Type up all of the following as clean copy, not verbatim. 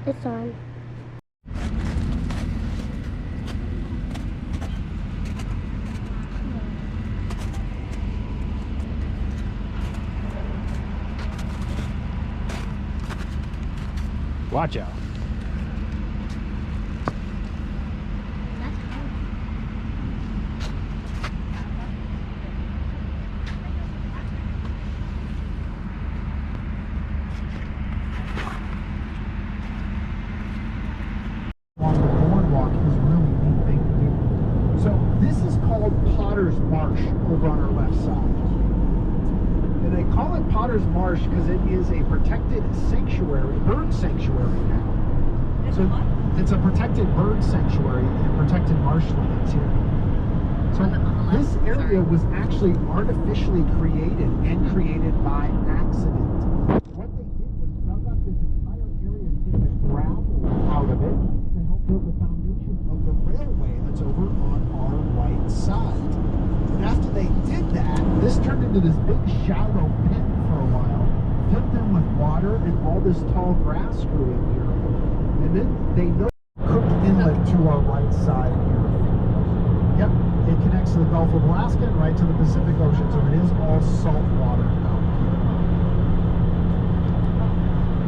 It's on. Watch out. Along the boardwalk is a really neat thing to do. So this is called Potter's Marsh over on our left side. And they call it Potter's Marsh because it is a protected sanctuary, bird sanctuary now. So it's a protected bird sanctuary and protected marshlands here. So this area was actually artificially created and created by accident. What they did was dug up this entire area and get the gravel out of it to help build the foundation of the railway that's over on our right side. And after they did that, this turned into this big shallow pit for a while, filled in with water, and all this tall grass grew in here. And then they know Cook Inlet to our right side here. Yep, it connects to the Gulf of Alaska and right to the Pacific Ocean, so it is all salt water out here.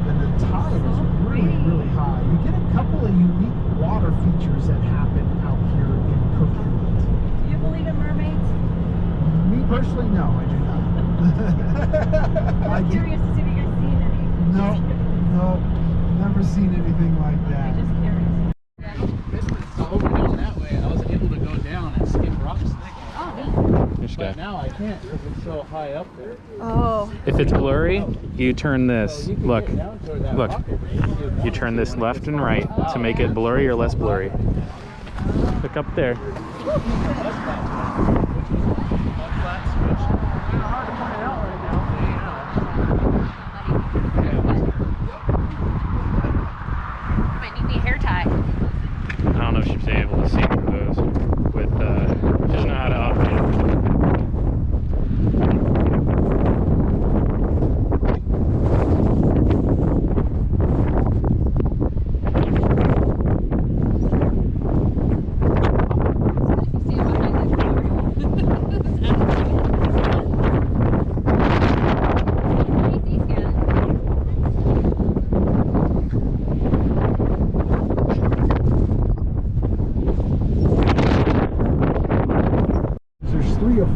And the tide is really, really high. You get a couple of unique water features that happen out here in Cook Inlet. Do you believe in mermaids? Me personally, no, I do not. I'm curious to see if you guys seen any. No, never seen anything like that. Just curious. This was over down that way. I was able to go down and skip rocks. Oh, This guy. But now I can't because it's so high up there. oh. If it's blurry, you turn this. Look, look. You You turn this left and right to make it blurry or less blurry. Look up there. Might need me a hair tie. I don't know if she's able to see through those with, she doesn't know how to operate it.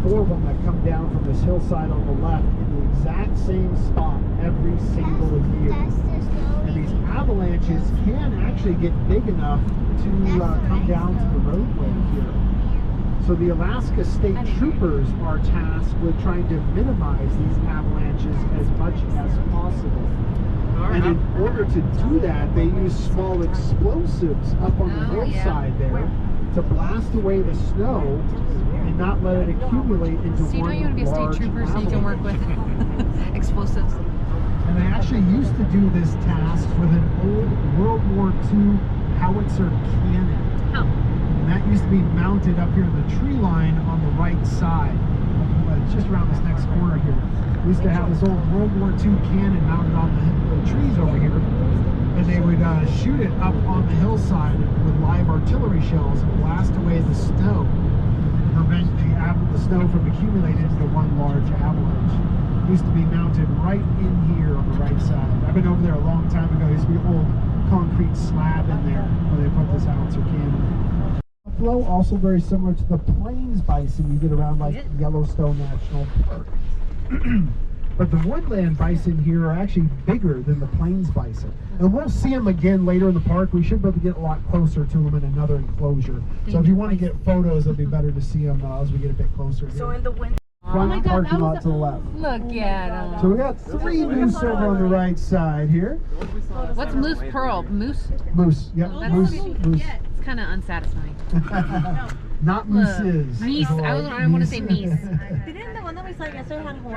Four of them that come down from this hillside on the left in the exact same spot every single year. And these avalanches can actually get big enough to come down to the roadway here. So the Alaska State Troopers are tasked with trying to minimize these avalanches as much as possible. And in order to do that, they use small explosives up on the hillside there to blast away the snow and not let it accumulate into So you know one you want to be a large state trooper so you can work with explosives. And they actually used to do this task with an old World War II howitzer cannon. How? And that used to be mounted up here in the tree line on the right side. Just around this next corner here. We used to have this old World War II cannon mounted on the trees over here. And they would shoot it up on the hillside with live artillery shells and blast away the snow. Prevent the snow from accumulating into one large avalanche. It used to be mounted right in here on the right side. I've been over there a long time ago. There used to be an old concrete slab in there where they put this howitzer cannon. Buffalo, also very similar to the plains bison you get around like Yellowstone National Park. But the woodland bison here are actually bigger than the plains bison. And we'll see them again later in the park. We should be able to get a lot closer to them in another enclosure. So if you want to get photos, it'll be better to see them as we get a bit closer here. So in the winter. Front parking lot to the left. Look at them. So we got 3 moose over on the right side here. What's moose pearl? Moose? Moose, yep, moose. It's kind of unsatisfying. Not mooses. Meese. I want to say meese. Didn't the one that we saw yesterday have horns?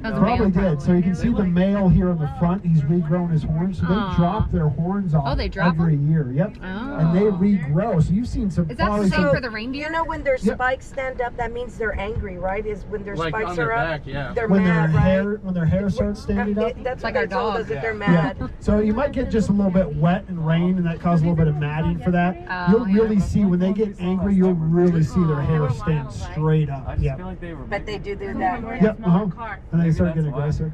That was a Probably male, did. So you can see the male here in the front. He's regrown his horns. So they Aw. drop their horns off they drop every year. Yep. Oh. And they regrow. So you've seen some. Is that the probably same some- for the reindeer? You know when their Yep. spikes stand up, that means they're angry, right? Is when their Like spikes on their are up, back, yeah. they're when mad, their hair right? when their hair starts standing up. That's Like what our they told dog. us, that they're Yeah. mad. So you might get just a little bit wet and rain, and that causes a little bit of matting for that. Oh, You'll really see when they get angry. You'll really see their hair stand straight up. I just Yeah. feel like they were. But they do that. Yep. And they start getting aggressive.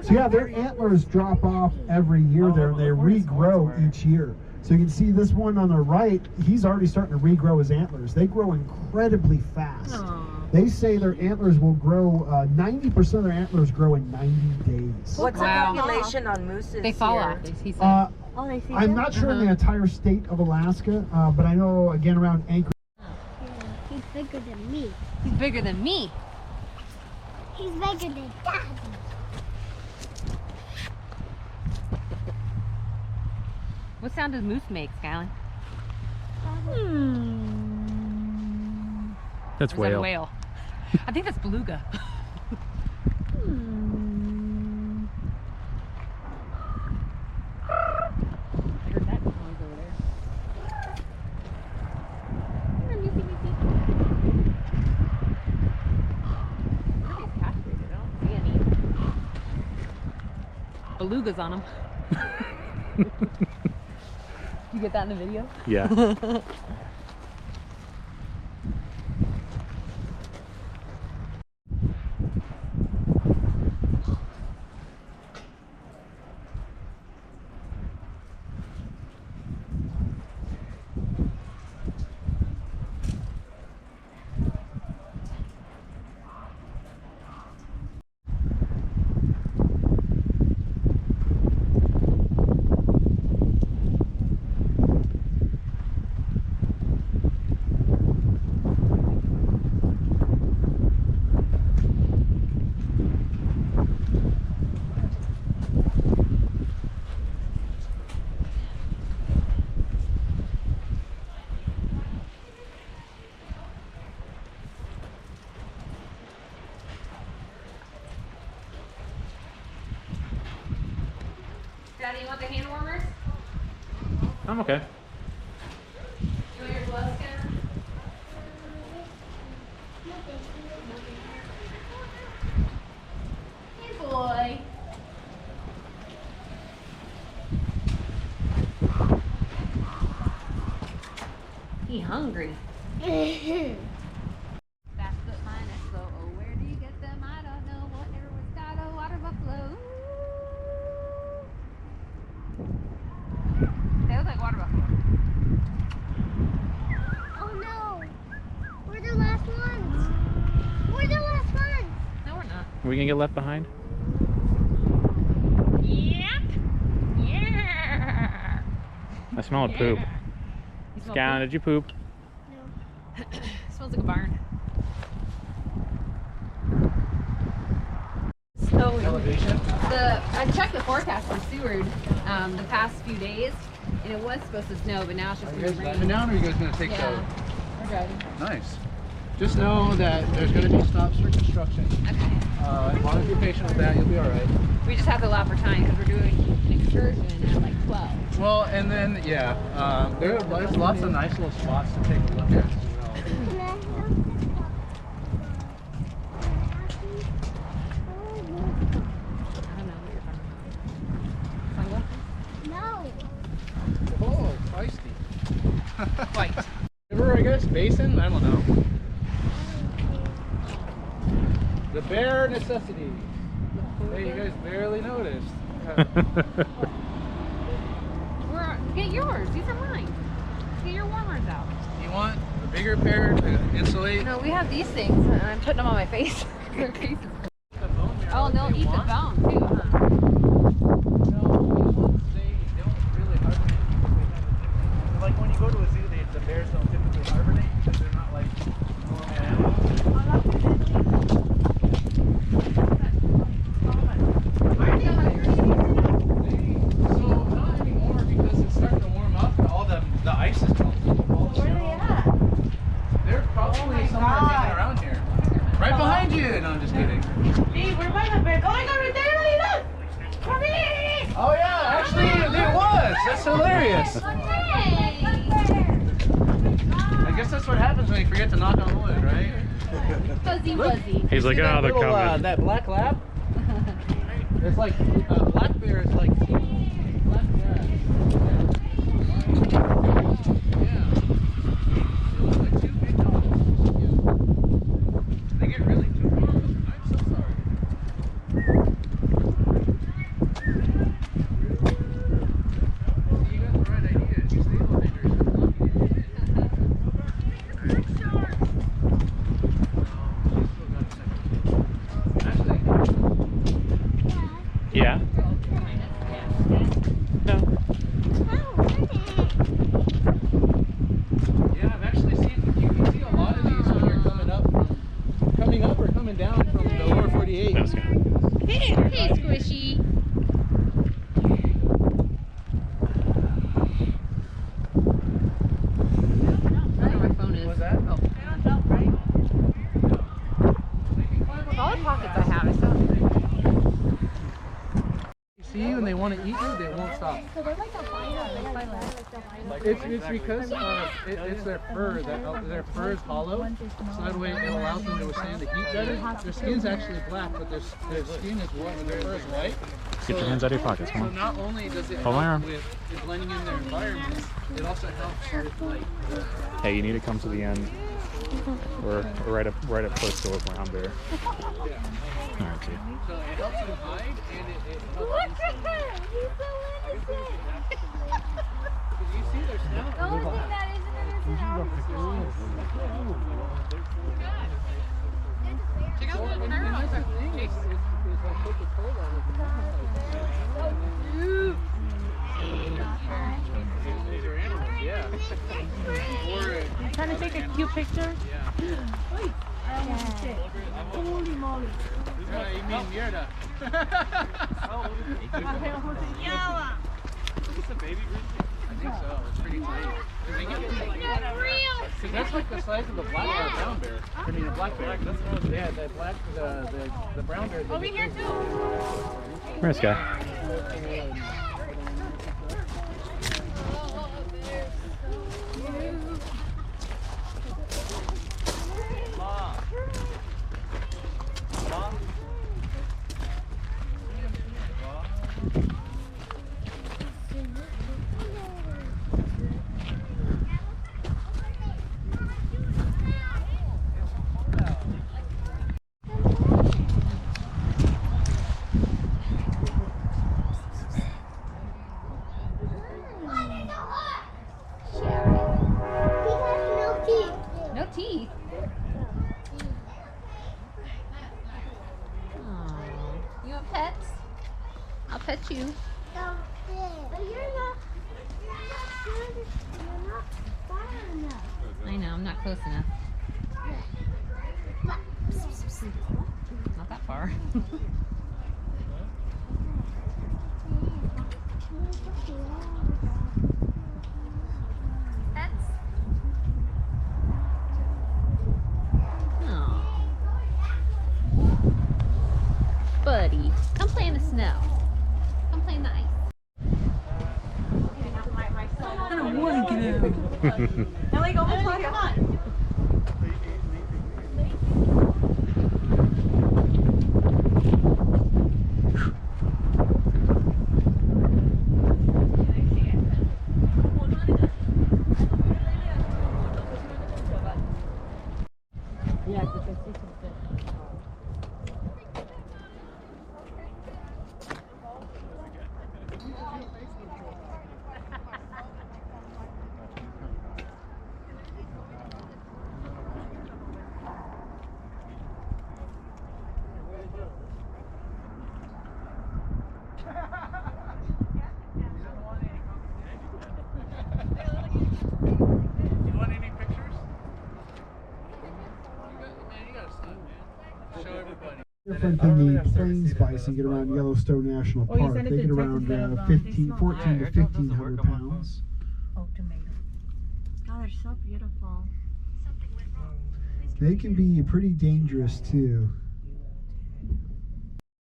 So yeah, their antlers drop off every year there, and they regrow each year. So you can see this one on the right, he's already starting to regrow his antlers. They grow incredibly fast. Aw. They say their antlers will grow, 90% of their antlers grow in 90 days. What's Wow. the population on mooses They fall here? off. He said. Oh, they see I'm not sure in the entire state of Alaska, but I know again around Anchorage. He's bigger than me. He's bigger than me. He's bigger than Daddy. What sound does moose make, Skyline? That's Or is that a whale? I think that's beluga. I heard that noise over there. He's castrated. I don't see any belugas on him. You get that in the video? Yeah. Daddy, you want the hand warmers? I'm okay. You want your gloves, Skylar? Hey, boy. He hungry. Fast foot minus slow. Oh, where do you get them? I don't know. Whatever was got a water buffalo. They look like water buffalo. Oh no! We're the last ones! We're the last ones! No, we're not. Are we gonna get left behind? Yep. Yeah. I smell a poop. You smell Skyline, did you poop? poop? Smells like a barn. Snowy. I checked the forecast from Seward the past few days, and it was supposed to snow, but now it's just Are you going guys to driving rain. down or are you guys going to take Yeah, we're driving. the... Nice. Just know that there's going to be stops for construction. Okay. As long as you're patient with that, you'll be all right. We just have to allow for time because we're doing an excursion at like 12. Well, and then, yeah, there's lots of nice little spots to take a look at as well. Can I have I don't know what you're talking about. Sunglasses? No! Oh, feisty. White. River, I guess? Basin? I don't know. The bare necessities. Hey, you guys barely noticed. Get yours. These are mine. Get your warmers out. You want a bigger pair to insulate? No, we have these things, and I'm putting them on my face. Their faces. Oh, and they'll eat the bone too, huh? Like when you go to a zoo, the bears don't typically hibernate because they're not like normal animals. So not anymore because it's starting to warm up. All the ice is melting. Where are they at? They're probably somewhere hanging around here. Right behind you. No, I'm just kidding. Hey, where am I? That's hilarious. I guess that's what happens when you forget to knock on wood, right? Fuzzy wuzzy. He's like, oh, they're coming. That black lab? It's like, black bear is like black lab. Yeah. They look like two big dogs. They get really too big. I'm so sorry. You got the right idea. You stay on it. Yeah. No. Yeah, I've actually seen, you can see a lot of these when you're coming up or coming down from the lower 48. Let's go. Hey, Squishy. I don't know where my phone is. What's that? Oh. All the pockets I have, I still See you and they want to eat you, they won't stop. So they're like a fighter. It's because it's their fur. Their fur is hollow, so that way it allows them to withstand the heat better. Their skin's actually black, but their skin is white. Their fur is white. Get your hands out of your pockets, come So on. not only does it Hold my arm. help with blending in their environment, it also helps with like. Hey, you need to come to the end. Or right up close to a brown bear. Alright, see. So it helps them hide and it helps. Look at him. He's so innocent. You see their snout? The only thing that isn't innocent are his claws. check out the And turtle. that's the thing is like Coca-Cola. These are animals, yeah. Or, Trying to take a cute picture? Holy moly. you mean mierda. Is this a baby grizzly? I think so. It's pretty tiny. They get That's real. Because that's like the size of a black or a brown bear. I mean, a black bear. That's what, yeah, the black, the brown bear. Over here too. Where's this guy? No teeth. Aww. You have pets? I'll pet you. I know, I'm not close enough. Not that far. Pets? Aw. Buddy, come play in the snow. Come play in the ice. I don't want to get out. Ellie, go home. Come on. Yeah, because I see something. You want any pictures? You gotta stop, man. Show everybody. Different than the plains bison get around Yellowstone National Oh, you Park. sent it They to get text around instead of, 14 to Facebook? 1,500 pounds. Oh, tomato. Oh, they're so beautiful. They can be pretty dangerous too.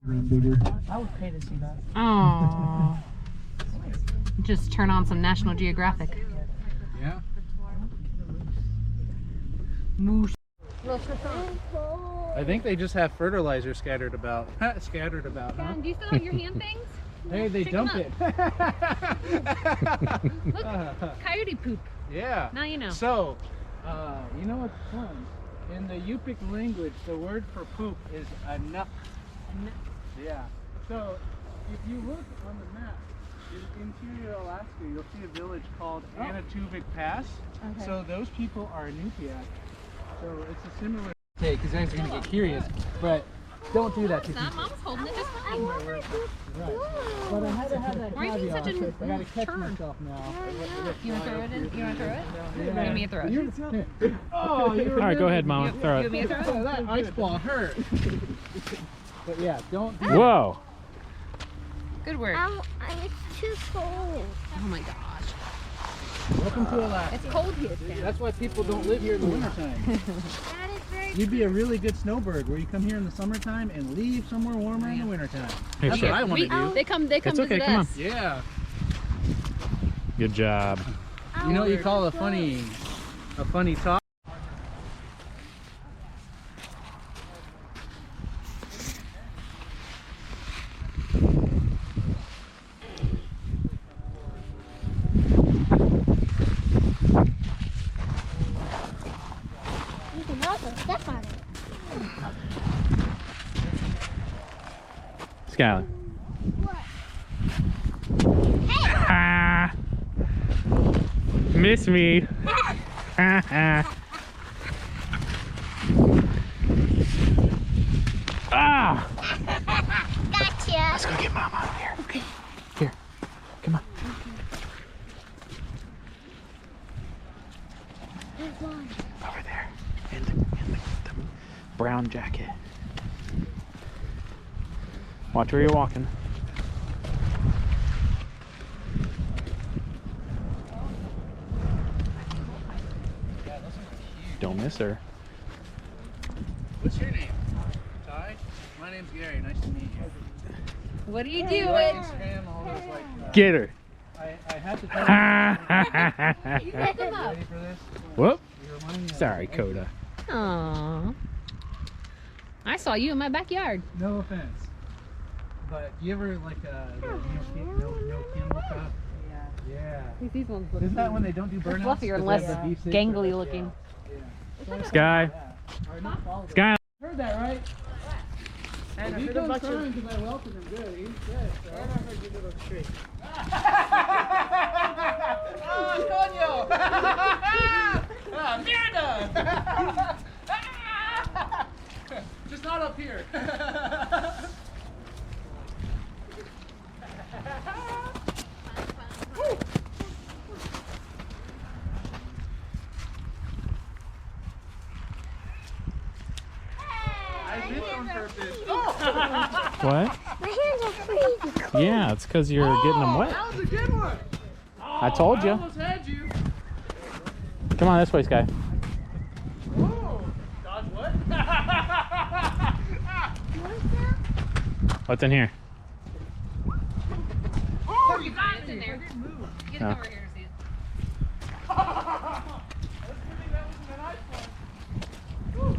Run bigger. I would pay to see that. Aww. Just turn on some National Geographic. Yeah. Moose. I think they just have fertilizer scattered about. Scattered about, huh? Do you still have your hand things? Hey, they Pick 'em dump it. Look, coyote poop. Yeah. Now you know. So, you know what's fun? In the Yupik language, the word for poop is anak. Yeah. So, if you look on the map, in interior Alaska, you'll see a village called Anatuvik Pass. Okay. So those people are Inupiat. So it's a similar. Okay, because guys are gonna get curious, but don't do that to It's not. people. Mom's holding it just fine. Right. But I had to have that Why are you being caveat. such a I gotta catch turd? myself now. You want to throw it in? You want to throw it? Yeah. Give me a throw it. Oh, you All right, go ahead, Mama. Throw You want me it. to throw it? That ice ball hurt. But yeah, don't. Whoa. Good work. It's too cold. Oh my gosh. Welcome to Alaska. It's cold here, Sam. That's why people don't live here in the wintertime. That is very You'd be a really good snowbird where you come here in the summertime and leave somewhere warmer in the wintertime. Here, That's shit. what I want to do. They come It's okay, visit come on. us. Yeah. Good job. You know what you call a funny talk? You can also step on it. Skylar. What? Ah. Miss me. Ah. Gotcha. Let's go get Mama. Here. Okay. Here. Come on. There's one. Over there. In the brown jacket. Watch where you're walking. Don't miss her. What's your name? Ty? My name's Gary. Nice to meet you. What are you Like doing? Instagram, all those Get her. I had to tell you. Pick them up. Ready for this? Whoop. You remind me of- Sorry, Coda. Aww. I saw you in my backyard. No offense. But you ever like the no camel cup? Yeah. These ones look Isn't that when they don't do burnouts? fluffier and 'Cause less they have the beef sticks? gangly looking. Sky. Or not follow them. Sky. Heard that, right? And He I heard a comes bunch crying of. because I welcomed him good. He's good. So. And I heard you little trick. Oh, coño! Mierda! Just not up here. I did it on purpose. What? My hands are freezing cold. Yeah, it's because you're getting them wet. That was a good one. I told I you. almost had you. Come on this way, Sky. Oh, dodge what? What's in here? Oh, you got It's in me. there. Get Oh. over here and see it. That's good thing that wasn't an ice one.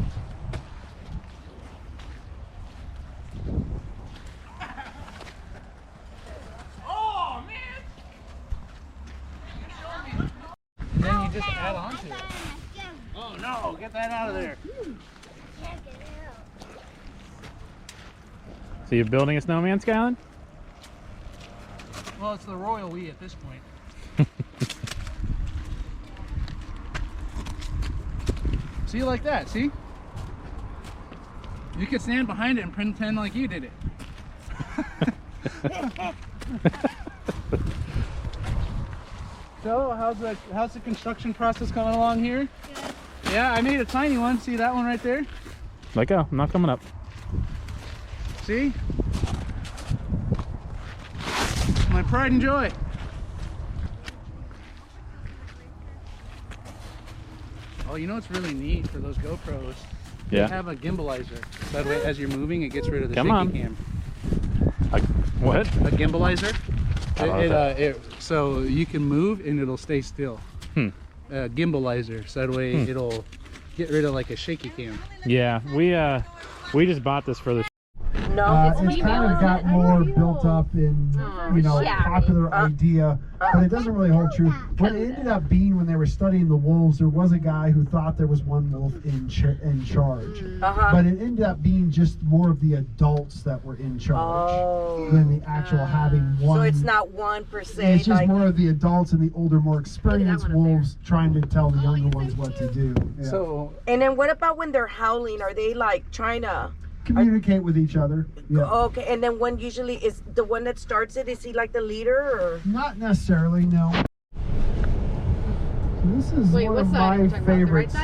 Oh, man. And then you just add on to it. Oh, no. Get that out of there. So you're building a snowman, Skyland? Well, it's the royal we at this point. See, like that, see? You could stand behind it and pretend like you did it. So, how's the construction process coming along here? Good. Yeah, I made a tiny one. See that one right there? Let go. I'm not coming up. See? My pride and joy. Oh, you know what's really neat for those GoPros? Yeah. They have a gimbalizer. That way, as you're moving, it gets rid of the Come shaky on. cam. What? A gimbalizer? How about that? So you can move and it'll stay still. Gimbalizer, so that way it'll get rid of like a shaky cam. Yeah, we just bought this for the. It's kind of got more built up in, you know, popular idea, but it doesn't really hold true. What it ended up being when they were studying the wolves, there was a guy who thought there was one wolf in charge, but it ended up being just more of the adults that were in charge than the actual having one. So it's not one per se. It's just more of the adults and the older, more experienced wolves trying to tell the younger ones what to do. Yeah. So, and then what about when they're howling? Are they like trying to communicate with each other? Yeah. Okay, and then one usually is the one that starts it. Is he like the leader, or not necessarily? No. So this is one of my favorites.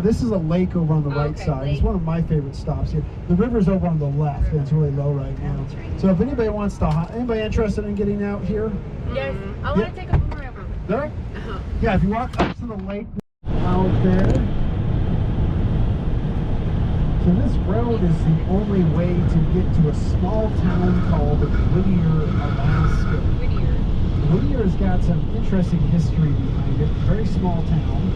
This is a lake over on the right side. It's one of my favorite stops here. The river's over on the left, and it's really low right now. So if anybody wants to, anybody interested in getting out here? Yes, I want to take a photo of them. There? Yeah, if you walk up to the lake out there. So this road is the only way to get to a small town called Whittier, Alaska. Whittier's got some interesting history behind it. Very small town.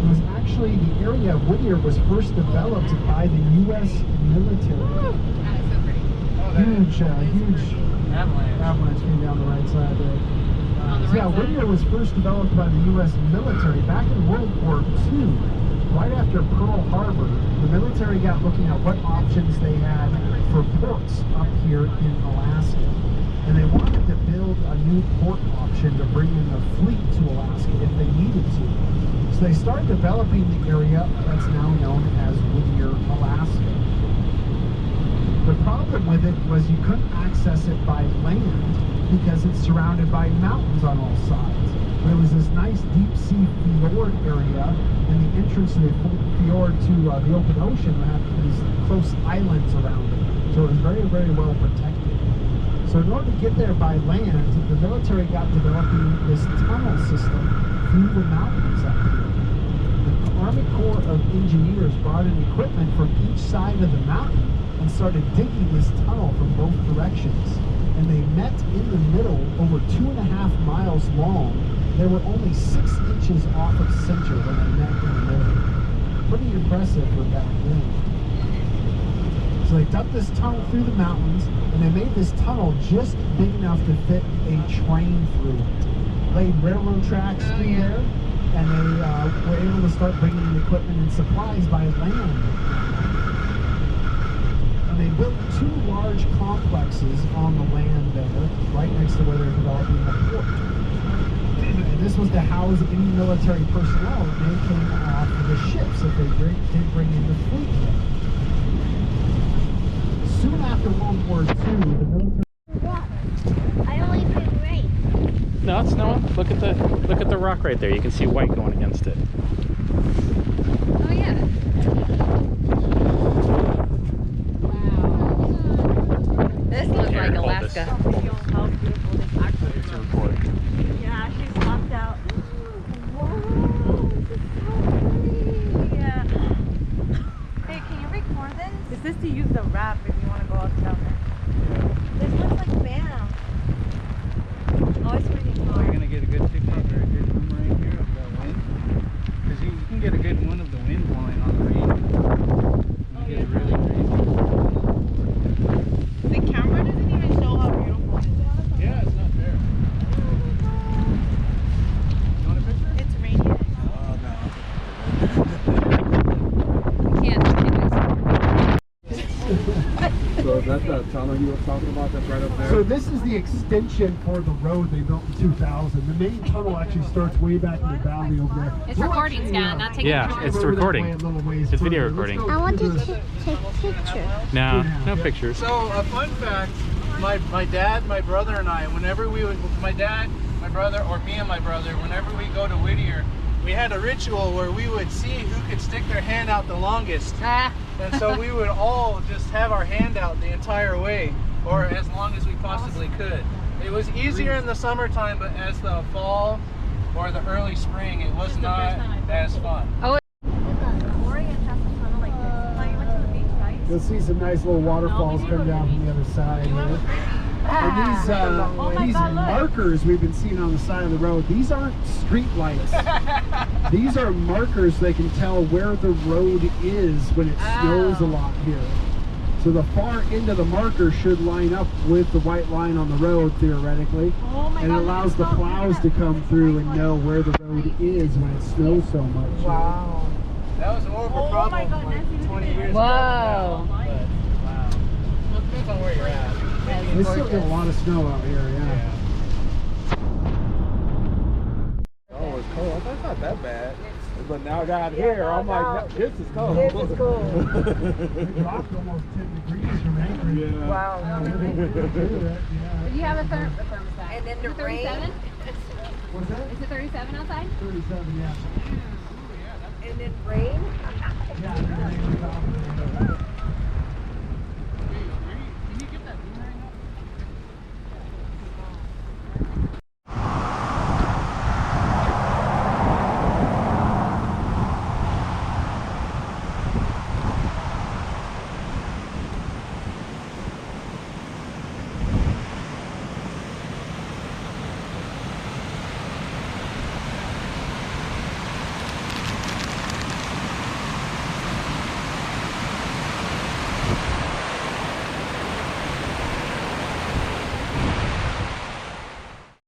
It was actually, the area of Whittier was first developed by the U.S. military. That is so pretty. Huge avalanche came down the right side there. So yeah, Whittier was first developed by the U.S. military back in World War II. Right after Pearl Harbor, the military got looking at what options they had for ports up here in Alaska. And they wanted to build a new port option to bring in the fleet to Alaska if they needed to. So they started developing the area that's now known as Whittier, Alaska. The problem with it was you couldn't access it by land because it's surrounded by mountains on all sides. There was this nice deep sea fjord area, and the entrance to the fjord to the open ocean had these close islands around it. So it was very, very well protected. So in order to get there by land, the military got developing this tunnel system through the mountains up here. The Army Corps of Engineers brought in equipment from each side of the mountain and started digging this tunnel from both directions. And they met in the middle, over 2.5 miles long. They were only 6 inches off of center when they met in the middle. Pretty impressive for back then. So they dug this tunnel through the mountains, and they made this tunnel just big enough to fit a train through it. Laid railroad tracks through there, and they were able to start bringing in equipment and supplies by land. And they built 2 large complexes on the land there, right next to where they're developing the port. And this was to house any military personnel that they came off of the ships if they did bring in the fleet. Soon after World War II, the military. I only feel great. No, it's no. Look at the rock right there. You can see white going against it. Oh yeah. Wow. This looks Here, like hold Alaska. how beautiful this actually It's a record. Yeah, she's locked out. Whoa, this is so pretty. Yeah. Hey, can you record this? Is this to use the wrap if you want to go out down there? This looks like Bam. Oh, it's pretty cool. You're gonna get a good picture, a very good one right here of the wind, because you can get a good one of the wind blowing on the rain. You get it really crazy. The camera doesn't even show how beautiful it is. Yeah, it's not fair. You want a picture? It's raining. So that's the tunnel he was talking about, that's right up there? So this is the extension for the road they built in 2000. The main tunnel actually starts way back in the valley over there. It's recording, Scan, not taking Yeah, pictures. it's recording. It's video recording. I want to take picture. No, no pictures. So a fun fact, my dad, my brother and I, whenever we would, my dad, my brother, or me and my brother, whenever we go to Whittier, we had a ritual where we would see who could stick their hand out the longest. Ah. And so we would all just have our hand out the entire way, or as long as we possibly could. It was easier in the summertime, but as the fall or the early spring, it was not as fun. Oh, You'll see some nice little waterfalls come down from the other side here. And these markers we've been seeing on the side of the road, these aren't street lights. These are markers that can tell where the road is when it snows a lot here. So the far end of the marker should line up with the white line on the road, theoretically. And it allows the plows to come through and know where the road is when it snows so much. Wow. That was more of a problem like 20 years ago. Whoa. But, wow. Well, it depends on where you're at. We still get a lot of snow out here, yeah. Oh, it's cold. I thought it's not that bad. But now I got here, I'm like, this is cold. This is cold. It dropped almost 10 degrees from Anchorage. Yeah. Wow. Do you have a thermostat? And then the Is it rain. 37? What's that? Is it 37 outside? 37, yeah. And then rain. Yeah,